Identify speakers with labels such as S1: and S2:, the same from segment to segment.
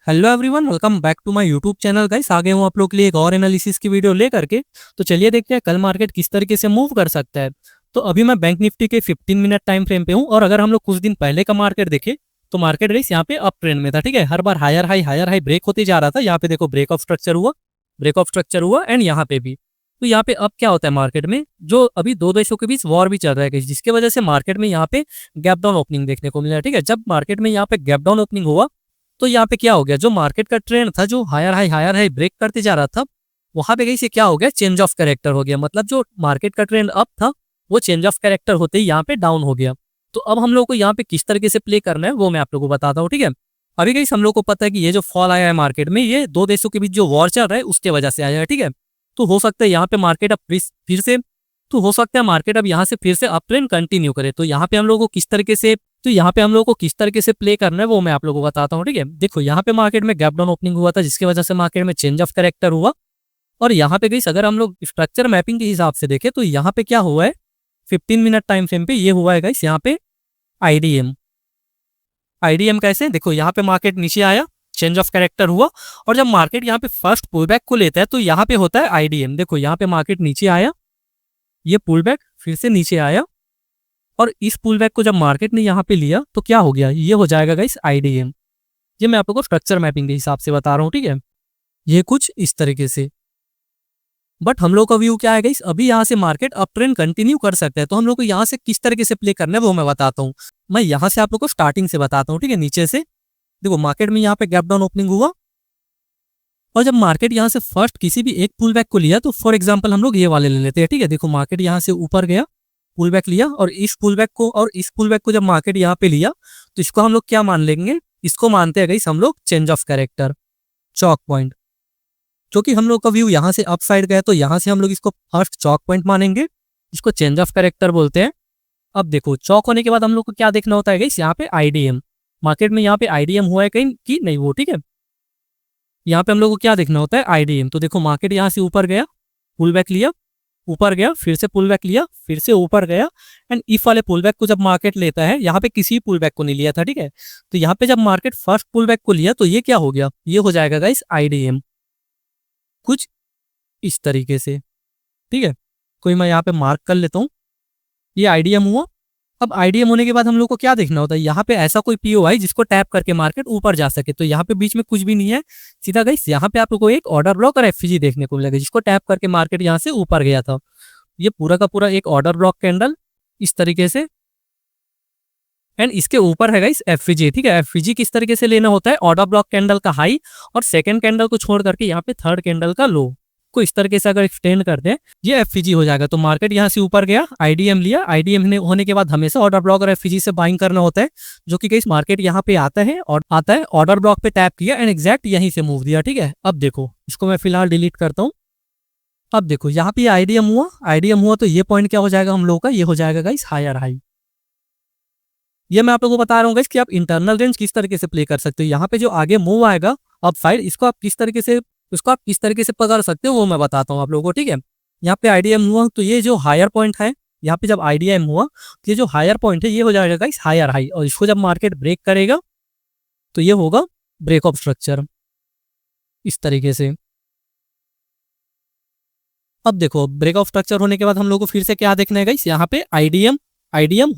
S1: Hello everyone, welcome back to my YouTube channel guys. आगे हूँ आप लोग के लिए एक और एनालिसिस की वीडियो लेकर के। तो चलिए देखते हैं कल मार्केट किस तरीके से मूव कर सकता है। तो अभी मैं बैंक निफ्टी के 15 मिनट टाइम फ्रेम पे हूँ और अगर हम लोग कुछ दिन पहले का मार्केट देखें तो मार्केट गाइस यहाँ पे अप ट्रेंड में था। ठीक है, हर बार हायर हाई ब्रेक होते जा रहा था। यहाँ पे देखो ब्रेक ऑफ स्ट्रक्चर हुआ एंड यहाँ पे भी। तो यहाँ पे अब क्या होता है मार्केट में, जो अभी दो देशों के बीच वॉर भी चल रहा है guys, जिसके वजह से मार्केट में यहाँ पे गैप डाउन ओपनिंग देखने को मिला। ठीक है, जब मार्केट में यहाँ पे गैप डाउन ओपनिंग हुआ तो यहाँ पे क्या हो गया, जो मार्केट का ट्रेंड था, जो हायर हाई ब्रेक करते जा रहा था, वहां पे कहीं से क्या हो गया, चेंज ऑफ कैरेक्टर हो गया। मतलब जो मार्केट का ट्रेंड अप था वो चेंज ऑफ कैरेक्टर होते ही यहाँ पे डाउन हो गया। तो अब हम लोग को यहाँ पे किस तरीके से प्ले करना है वो मैं आप लोगों को बताता हूँ। ठीक है, अभी कहीं हम लोग को पता है कि ये जो फॉल आया है मार्केट में, ये दो देशों के बीच जो वॉर चल रहा है उसके वजह से आया है। ठीक है, तो हो सकता है यहाँ पे मार्केट अब फिर से तो हो सकता है मार्केट अब यहाँ से फिर से अप ट्रेंड कंटिन्यू करे। तो यहाँ पे हम लोग को किस तरीके से प्ले करना है वो मैं आप लोगों को बताता हूँ। ठीक है, देखो यहाँ पे मार्केट में गैप डाउन ओपनिंग हुआ था जिसकी वजह से मार्केट में चेंज ऑफ कैरेक्टर हुआ। और यहाँ पे अगर हम लोग स्ट्रक्चर मैपिंग के हिसाब से देखें तो यहाँ पे क्या हुआ है, 15 मिनट टाइम फ्रेम पे ये हुआ है गाइस, यहाँ पे आईडीएम कैसे, देखो यहाँ पे मार्केट नीचे आया, चेंज ऑफ कैरेक्टर हुआ और जब मार्केट यहाँ पे फर्स्ट पुल बैक को लेता है तो यहाँ पे होता है आईडीएम। देखो यहाँ पे मार्केट नीचे आया, ये पुल बैक फिर से नीचे आया और इस पुल बैक को जब मार्केट ने यहाँ पे लिया तो क्या हो गया, ये हो जाएगा गाइस आईडीएम। ये मैं आप लोगों को स्ट्रक्चर मैपिंग के हिसाब से बता रहा हूँ। ठीक है, ये कुछ इस तरीके से। बट हम लोग का व्यू क्या है गाइस, अभी यहाँ से मार्केट अप ट्रेंड कंटिन्यू कर सकता है। तो हम लोग को यहाँ से किस तरीके से प्ले करना है वो मैं बताता हूँ। मैं यहाँ से आप लोग को स्टार्टिंग से बताता हूँ। ठीक है, नीचे से देखो मार्केट में यहाँ पे गैप डाउन ओपनिंग हुआ और जब मार्केट यहाँ से फर्स्ट किसी भी एक पुल बैक को लिया तो फॉर एग्जांपल हम लोग ये वाले ले लेते हैं। ठीक है, देखो मार्केट यहाँ से ऊपर गया, पुल बैक लिया और इस पुल बैक को जब मार्केट यहाँ पे लिया तो इसको हम लोग क्या मान लेंगे, इसको मानते हैं गाइस हम लोग change of character, chalk point. क्योंकि हम लोग का व्यू यहाँ से अप साइड गया तो यहाँ से हम लोग इसको फर्स्ट चॉक पॉइंट मानेंगे, इसको चेंज ऑफ कैरेक्टर बोलते हैं। अब देखो चॉक होने के बाद हम लोग को क्या देखना होता है गाइस, यहाँ पे आईडीएम, मार्केट में यहाँ पे आईडीएम हुआ है कहीं कि नहीं वो। ठीक है, यहाँ पे हम लोग को क्या देखना होता है, आईडीएम। तो देखो मार्केट यहाँ से ऊपर गया, पुल बैक लिया, ऊपर गया, फिर से पुल बैक लिया, फिर से ऊपर गया एंड इफ वाले पुल बैक को जब मार्केट लेता है, यहाँ पे किसी पुल बैक को नहीं लिया था। ठीक है, तो यहाँ पे जब मार्केट फर्स्ट पुल बैक को लिया तो ये क्या हो गया, ये हो जाएगा गाइस आईडीएम, कुछ इस तरीके से। ठीक है, कोई मैं यहाँ पे मार्क कर लेता हूँ, ये आईडीएम हुआ। अब आईडीएम होने के बाद हम लोग को क्या देखना होता है, यहाँ पे ऐसा कोई पीओआई जिसको टैप करके मार्केट ऊपर जा सके। तो यहाँ पे बीच में कुछ भी नहीं है, सीधा गाइस यहाँ पे आप लोग को एक ऑर्डर ब्लॉक और एफवीजी देखने को मिलेगा जिसको टैप करके मार्केट यहाँ से ऊपर गया था। ये पूरा का पूरा एक ऑर्डर ब्लॉक कैंडल इस तरीके से एंड इसके ऊपर है गाइस एफवीजी। ठीक है, एफवीजी किस तरीके से लेना होता है, ऑर्डर ब्लॉक कैंडल का हाई और सेकंड कैंडल को छोड़ करके यहाँ पे थर्ड कैंडल का लो को इस तरीके से अगर एक्सटेंड करते हैं ये एफवीजी हो जाएगा। तो मार्केट यहाँ से ऊपर गया, आईडीएम लिया, आईडीएम होने के बाद हमेशा ऑर्डर ब्लॉक और एफवीजी से बाइंग करना होता है, जो कि गाइस मार्केट यहाँ पे आता है ऑर्डर ब्लॉक पे टैप किया एंड एग्जैक्ट यहीं से मूव दिया। ठीक है, अब देखो इसको मैं फिलहाल डिलीट करता हूँ। अब देखो यहाँ पे आईडीएम हुआ तो ये पॉइंट क्या हो जाएगा हम लोग का, ये हो जाएगा गाइस हायर हाई। ये मैं आप लोगों को बता रहा हूँ गाइस कि आप इंटरनल रेंज किस तरीके से प्ले कर सकते हो। यहाँ पे जो आगे मूव आएगा अप साइड, इसको आप किस तरीके से पकड़ सकते हो वो मैं बताता हूँ आप लोगों को। ठीक है, यहाँ पे आईडीएम हुआ तो ये जो हायर पॉइंट है, यहाँ पे जब आईडीएम हुआ तो ये जो हायर पॉइंट है ये हो जाएगा गाइस हायर हाई और इसको जब मार्केट ब्रेक करेगा तो ये होगा ब्रेक ऑफ स्ट्रक्चर इस तरीके से। अब देखो ब्रेक ऑफ स्ट्रक्चर होने के बाद हम लोग को फिर से क्या देखना है गाइस, यहाँ पे आईडीएम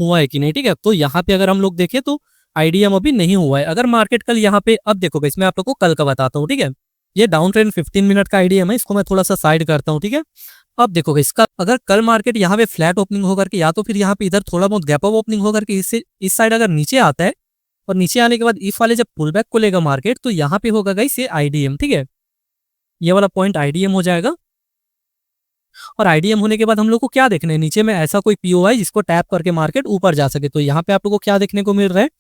S1: हुआ है कि नहीं। ठीक है, तो यहाँ पे अगर हम लोग देखें तो आईडीएम अभी नहीं हुआ है। अगर मार्केट कल यहाँ पे, अब देखो गाइस मैं आप लोग को कल का बताता हूँ। ठीक है, ये डाउन ट्रेंड 15 मिनट का आईडीएम है, इसको मैं थोड़ा सा साइड करता हूँ। ठीक है, अब देखो गाइस इसका अगर कल मार्केट यहाँ पे फ्लैट ओपनिंग होकर के या तो फिर यहाँ पे इधर थोड़ा बहुत गैप अप ओपनिंग होकर के इससे इस साइड अगर नीचे आता है और नीचे आने के बाद इफ वाले जब पुल बैक को लेगा मार्केट तो यहाँ पे होगा गाइस ये आईडीएम। ठीक है, ये वाला पॉइंट आईडीएम हो जाएगा और आईडीएम होने के बाद हम लोग को क्या देखना है, नीचे में ऐसा कोई पीओआई जिसको टैप करके मार्केट ऊपर जा सके। तो यहाँ पे आप लोग को क्या देखने को मिल रहा है,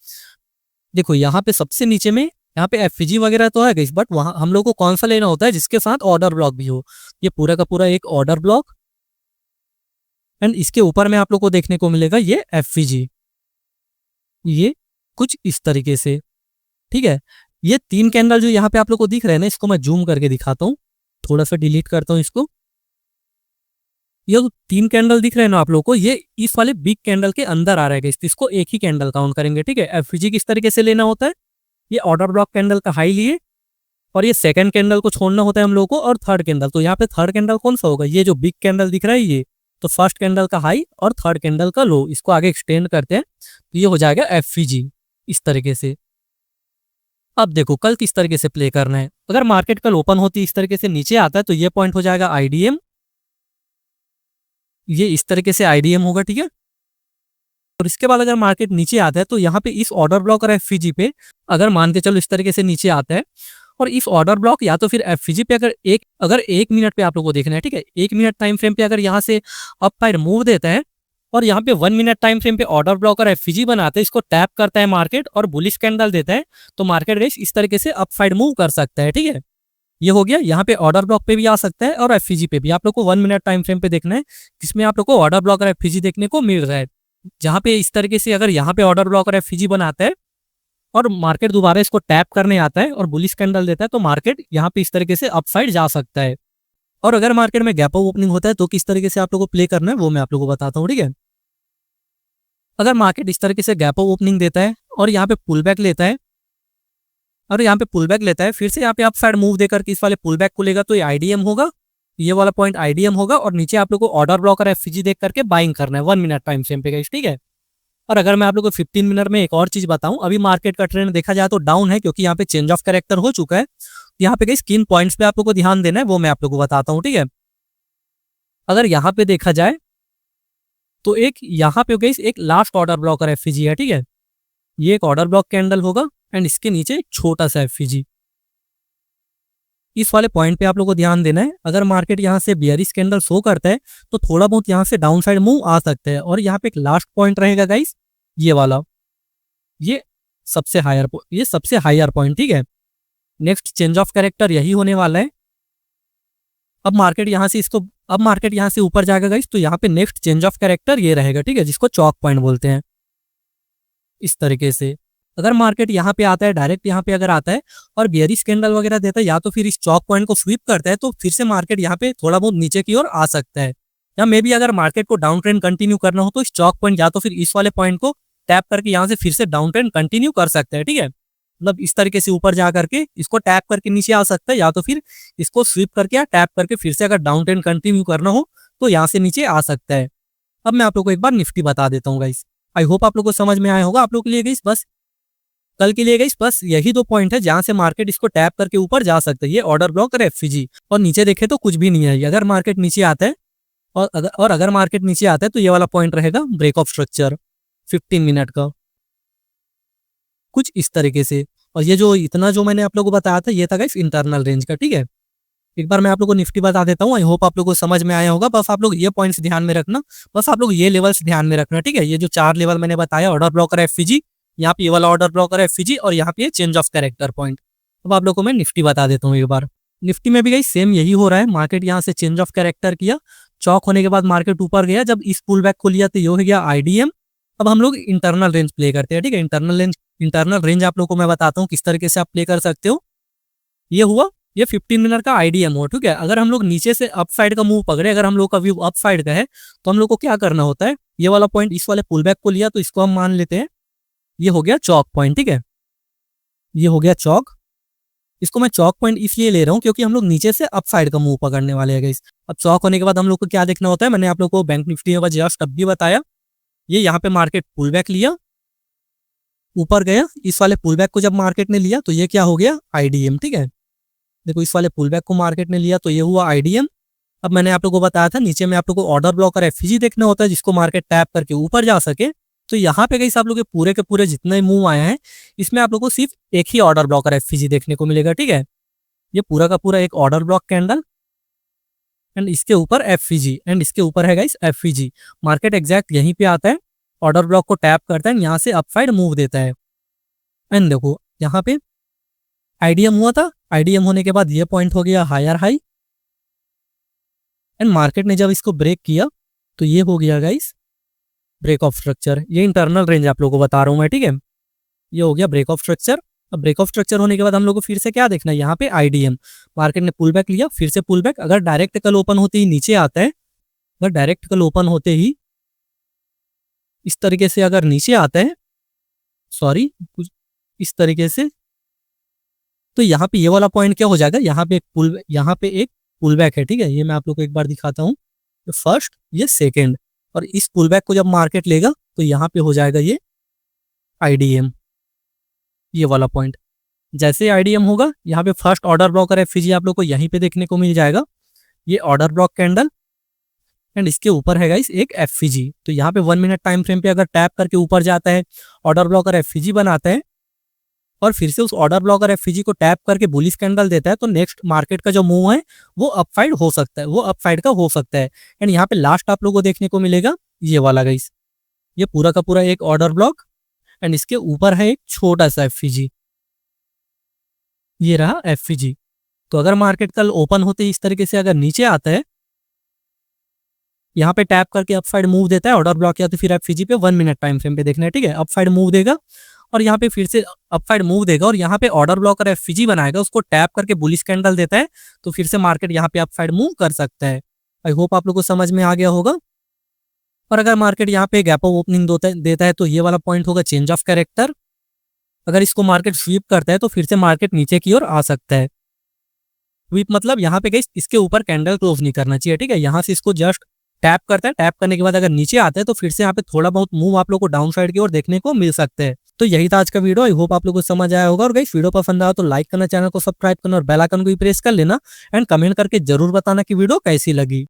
S1: देखो यहाँ पे सबसे नीचे में यहाँ पे एफवीजी वगैरह तो है गाइस, बट वहां हम लोग को कौन सा लेना होता है जिसके साथ ऑर्डर ब्लॉक भी हो। ये पूरा का पूरा एक ऑर्डर ब्लॉक एंड इसके ऊपर में आप लोग को देखने को मिलेगा ये एफवीजी, ये कुछ इस तरीके से। ठीक है, ये तीन कैंडल जो यहाँ पे आप लोग को दिख रहे हैं ना, इसको मैं जूम करके दिखाता हूँ, थोड़ा सा डिलीट करता हूँ इसको। ये जो तीन कैंडल दिख रहे हैं ना आप लोग को, ये इस वाले बिग कैंडल के अंदर आ रहा है, इसको एक ही कैंडल काउंट करेंगे। ठीक है, एफवीजी किस तरीके से लेना होता है, ये ऑर्डर ब्लॉक कैंडल का हाई लिए और ये सेकंड कैंडल को छोड़ना होता है हम लोगों को, और थर्ड कैंडल। तो यहाँ पे थर्ड कैंडल कौन सा होगा, ये जो बिग कैंडल दिख रहा है ये, तो फर्स्ट कैंडल का हाई और थर्ड कैंडल का लो, इसको आगे एक्सटेंड करते हैं तो ये हो जाएगा एफवीजी इस तरीके से। अब देखो कल किस तरीके से प्ले करना है। अगर मार्केट कल ओपन होती इस तरीके से नीचे आता है तो ये पॉइंट हो जाएगा आईडीएम, ये इस तरीके से आईडीएम होगा, ठीक है। और इसके बाद अगर मार्केट नीचे आता है तो यहाँ पे इस ऑर्डर ब्लॉक और एफवीजी पे अगर मान के चलो इस तरीके से नीचे आता है, और इस ऑर्डर ब्लॉक या तो फिर एफवीजी पे अगर एक मिनट पे आप लोगों को देखना है, ठीक है, 1 मिनट टाइम फ्रेम पे अगर यहाँ से अप साइड मूव देता है और यहाँ पे 1 मिनट टाइम फ्रेम पे ऑर्डर ब्लॉक और एफवीजी बनाते हैं, इसको टैप करता है मार्केट और बुलिश कैंडल देता है, तो मार्केट रेस इस तरीके से अप साइड मूव कर सकता है, ठीक है। ये हो गया, यहाँ पे ऑर्डर ब्लॉक पे भी आ सकता है और एफवीजी पे भी। आप लोग को 1 मिनट टाइम फ्रेम पे देखना है जिसमें आप लोग को ऑर्डर ब्लॉक और एफवीजी देखने को मिल रहा है, जहाँ पे इस तरीके से अगर यहाँ पे ऑर्डर ब्लॉक और एफवीजी बनाता है और मार्केट दोबारा इसको टैप करने आता है और बुलिश कैंडल देता है, तो मार्केट यहाँ पे इस तरीके से अप साइड जा सकता है। और अगर मार्केट में गैप अप ओपनिंग होता है तो किस तरीके से आप लोग को प्ले करना है वो मैं आप लोग को बताता हूँ, ठीक है। अगर मार्केट इस तरीके से गैप अप ओपनिंग देता है और यहाँ पे पुल बैक लेता है, और यहाँ पे पुल बैक लेता है, फिर से यहाँ पे अप साइड मूव देकर इस वाले पुल बैक को लेगा, तो ये आईडीएम होगा, ये वाला पॉइंट आईडीएम होगा, और नीचे आप लोग को ऑर्डर ब्लॉक और एफवीजी देख करके बाइंग करना है 1 मिनट टाइम फ्रेम पे, ठीक है। और अगर मैं आप लोग को 15 मिनट में एक और चीज बताऊं, अभी मार्केट का ट्रेंड देखा जाए तो डाउन है, क्योंकि यहाँ पे चेंज ऑफ कैरेक्टर हो चुका है। यहाँ पे गाइस किन पॉइंट्स पे आप लोग को ध्यान देना है वो मैं आप लोग को बताता हूँ, ठीक है। अगर यहाँ पे देखा जाए तो यहाँ पे गाइस एक लास्ट ऑर्डर ब्लॉक और एफवीजी है, ठीक है। ये एक ऑर्डर ब्लॉक कैंडल होगा एंड इसके नीचे एक छोटा सा एफवीजी, इस वाले पॉइंट पे आप लोग को ध्यान देना है। अगर मार्केट यहाँ से बियरिश कैंडल शो करता है तो थोड़ा बहुत यहाँ से डाउन साइड मूव आ सकता है, और यहाँ पे एक लास्ट पॉइंट रहेगा गाइस ये वाला, ये सबसे हायर पॉइंट, ठीक है। नेक्स्ट चेंज ऑफ कैरेक्टर यही होने वाला है। अब मार्केट यहाँ से ऊपर जाएगा गाइस, तो यहाँ पे नेक्स्ट चेंज ऑफ कैरेक्टर ये रहेगा, ठीक है, जिसको चॉक पॉइंट बोलते हैं इस तरीके से। अगर मार्केट यहाँ पे आता है, डायरेक्ट यहाँ पे अगर आता है और बियरिश कैंडल वगैरह देता है, या तो फिर इस चॉक पॉइंट को स्वीप करता है, तो फिर से मार्केट यहाँ पे थोड़ा बहुत नीचे की ओर आ सकता है। या मे बी अगर मार्केट को डाउन ट्रेंड कंटिन्यू करना हो तो इस चॉक पॉइंट या तो फिर इस वाले पॉइंट को टैप करके यहाँ से फिर से डाउन ट्रेंड कंटिन्यू कर सकता है, ठीक है। मतलब इस तरीके से ऊपर जा करके इसको टैप करके नीचे आ सकता है, या तो फिर इसको स्वीप करके या टैप करके फिर से अगर डाउन ट्रेंड कंटिन्यू करना हो तो यहाँ से नीचे आ सकता है। अब मैं आप लोग को एक बार निफ्टी बता देता हूँ गाइस, आई होप आप लोग को समझ में आया होगा। आप लोग के लिए गाइस बस कल के लिए गाइस बस यही 2 पॉइंट है जहां से मार्केट इसको टैप करके ऊपर जा सकता है, ये ऑर्डर ब्लॉक और एफवीजी। और नीचे देखे तो कुछ भी नहीं है। अगर मार्केट नीचे आता है और अगर मार्केट नीचे आता है तो ये वाला पॉइंट रहेगा ब्रेक ऑफ स्ट्रक्चर 15 मिनट का, कुछ इस तरीके से। और ये जो इतना जो मैंने आप लोगों को बताया था ये था गाइस इंटरनल रेंज का, ठीक है। एक बार मैं आप लोग को निफ्टी बता देता हूँ, आई होप आप लोग को समझ में आया होगा। बस आप लोग ये पॉइंट्स ध्यान में रखना, बस आप लोग ये लेवल्स ध्यान में रखना, ठीक है। ये जो 4 लेवल मैंने बताया, ऑर्डर ब्लॉक और एफवीजी, यहाँ पे ये वाला ऑर्डर ब्लॉक और एफवीजी, और यहाँ पे चेंज ऑफ कैरेक्टर पॉइंट। अब आप लोग को मैं निफ्टी बता देता हूँ एक बार। निफ्टी में भी गाइस सेम यही हो रहा है। मार्केट यहाँ से चेंज ऑफ कैरेक्टर किया, चौक होने के बाद मार्केट ऊपर गया, जब इस पुल बैक को लिया तो ये हो गया आईडीएम। अब हम लोग इंटरनल रेंज प्ले करते हैं, ठीक है। इंटरनल रेंज आप लोग को मैं बताता हूँ किस तरीके से आप प्ले कर सकते हो। ये हुआ, ये 15 मिनट का आईडीएम हो, ठीक है। अगर हम लोग नीचे से अप साइड का मूव पकड़े, अगर हम लोग का व्यू अप साइड का है तो हम लोग को क्या करना होता है, ये वाला पॉइंट इस वाले पुल बैक को लिया तो इसको हम मान लेते हैं ये हो गया चौक पॉइंट, ठीक है। ये हो गया चौक, इसको मैं चौक पॉइंट इसलिए ले रहा हूँ क्योंकि हम लोग नीचे से अप साइड का मूव पकड़ने वाले हैं गाइस। अब चौक होने के बाद हम लोग को क्या देखना होता है, मैंने आप लोग को बैंक निफ्टी में जस्ट अब भी बताया। ये यहाँ पे मार्केट पुल बैक लिया, ऊपर गया, इस वाले पुल बैक को जब मार्केट ने लिया तो ये क्या हो गया आईडीएम, ठीक है। देखो इस वाले पुल बैक को मार्केट ने लिया तो ये हुआ आईडीएम। अब मैंने आप लोग को बताया था नीचे में आप लोग को ऑर्डर ब्लॉक और एफवीजी देखना होता है जिसको मार्केट टैप करके ऊपर जा सके। तो यहाँ पे गाइस आप लोग के पूरे जितने मूव आए हैं इसमें आप लोग को सिर्फ एक ही ऑर्डर ब्लॉक और एफवीजी देखने को मिलेगा, ठीक है। ये पूरा का पूरा एक ऑर्डर ब्लॉक कैंडल एंड इसके ऊपर एफवीजी एंड इसके ऊपर है गाइस एफवीजी। मार्केट एग्जैक्ट यहीं पे आता है, ऑर्डर ब्लॉक को टैप करता है, यहाँ से अप साइड मूव देता है। एंड देखो यहाँ पे आईडीएम हुआ था, आईडीएम होने के बाद ये पॉइंट हो गया हायर हाई, एंड मार्केट ने जब इसको ब्रेक किया तो ये हो गया गाइस ब्रेक ऑफ स्ट्रक्चर। ये इंटरनल रेंज आप लोगों को बता रहा हूं मैं, ठीक है। ये हो गया ब्रेक ऑफ स्ट्रक्चर। अब ब्रेक ऑफ स्ट्रक्चर होने के बाद हम लोग को फिर से क्या देखना है, यहाँ पे आईडीएम। मार्केट ने पुल बैक लिया, फिर से पुल बैक। अगर डायरेक्ट कल ओपन होते ही नीचे आता है, अगर डायरेक्ट कल ओपन होते ही इस तरीके से अगर नीचे आता है, सॉरी कुछ इस तरीके से, तो यहाँ पे ये वाला पॉइंट क्या हो जाएगा, यहाँ पे एक पुल बैक है, ठीक है। ये मैं आप लोग को एक बार दिखाता हूँ, फर्स्ट ये सेकेंड, और इस पुल बैक को जब मार्केट लेगा तो यहाँ पे हो जाएगा ये आईडीएम, ये वाला पॉइंट। जैसे आईडीएम होगा यहाँ पे फर्स्ट ऑर्डर ब्लॉक और एफवीजी आप लोग को यहीं पे देखने को मिल जाएगा, ये ऑर्डर ब्लॉक कैंडल, एंड इसके ऊपर है गाइस एक एफवीजी। तो यहाँ पे 1 मिनट टाइम फ्रेम पे अगर टैप करके ऊपर जाता है, ऑर्डर ब्लॉक और एफवीजी बनाता है, और फिर से उस ऑर्डर ब्लॉक और एफवीजी को टैप करके बुलिश कैंडल देता है, तो नेक्स्ट मार्केट का जो मूव है वो अपसाइड हो सकता है, वो अपसाइड का हो सकता है। एंड यहाँ पे लास्ट आप लोगों को देखने को मिलेगा ये वाला गाइस, ये पूरा का पूरा एक ऑर्डर ब्लॉक, एंड इसके ऊपर है एक छोटा सा एफवीजी, ये रहा एफवीजी। तो अगर मार्केट कल ओपन होते ही इस तरीके से अगर नीचे आता है, यहाँ पे टैप करके अपसाइड मूव देता है ऑर्डर ब्लॉक या तो फिर एफवीजी पे 1 मिनट टाइम फ्रेम पे देखना है, ठीक है। अपसाइड मूव देगा और यहाँ पे फिर से अपसाइड मूव देगा और यहाँ पे ऑर्डर ब्लॉक और एफवीजी बनाएगा, उसको टैप करके बुलिश कैंडल देता है, तो फिर से मार्केट यहाँ पे अपसाइड मूव कर सकता है। आई होप आप लोग को समझ में आ गया होगा। और अगर मार्केट यहाँ पे गैप अप ओपनिंग देता है तो ये वाला पॉइंट होगा चेंज ऑफ कैरेक्टर। अगर इसको मार्केट स्वीप करता है तो फिर से मार्केट नीचे की ओर आ सकता है। स्वीप मतलब यहाँ पे गाइस इसके ऊपर कैंडल क्लोज नहीं करना चाहिए, ठीक है। यहाँ से इसको जस्ट टैप करता है, टैप करने के बाद अगर नीचे आता है तो फिर से यहाँ पे थोड़ा बहुत मूव आप लोग को डाउन साइड की ओर देखने को मिल सकते हैं। तो यही था आज का वीडियो। आई होप आप लोग को समझ आया होगा। और गाइस वीडियो पसंद आया तो लाइक करना, चैनल को सब्सक्राइब करना और बेल आइकन को भी प्रेस कर लेना, एंड कमेंट करके जरूर बताना कि वीडियो कैसी लगी।